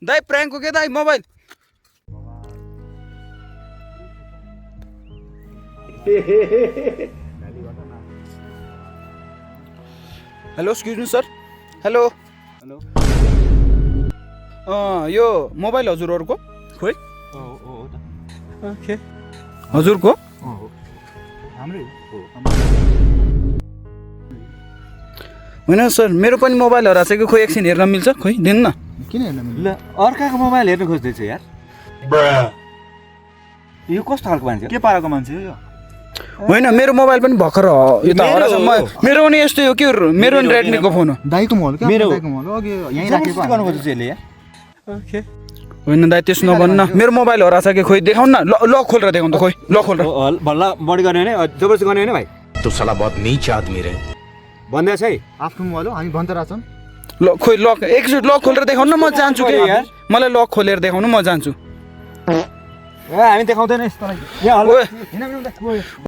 दाइ प्र्याङ्क हो के दाइ mobile hello excuse me sir hello hello यो मोबाइल हजुरहरूको खोइ हो त ओके हजुरको हाम्रै हो होइन सर मेरो पनि मोबाइल हराएको छ कि खोइ एकछिन हेर्न मिल्छ खोइ दिनु न किन हेर्न मिल्दैन? ल अर्काको मोबाइल हेर्न खोज्दैछ यार यो कस्तो खालको मान्छे के पाराको मान्छे हो यो होइन मेरो मोबाइल पनि भर्खर यो त हराएको छ मेरो पनि यस्तै हो के मेरो पनि रेडमीको फोन हो दाइको मोबाइल क्या मेरो दाइको मोबाइल अघि यहीँ राखेको गर्नु खोज्दैछ यसले यार ओके होइन दाइ त्यसो नभन्न मेरो मोबाइल हराएको छ कि खोइ देखाउन न लक खोलेर देखाउनु त खोइ लक खोलेर भल्ला बढी गर्ने भने जबरजस्ती गर्ने होइन भाइ तो साला बहुत नीच आदमी रहे भन्दैछ है आफ्नो मोबाइल हो हामी भन्छ रहेछौँ ल खोइ लक एकचोटि लक खोलेर देखाउनु न म जान्छु कि यार। मलाई लक खोलेर देखाउनु म जान्छु हामी देखाउँदैन यस्तो यहाँ ओए हिँड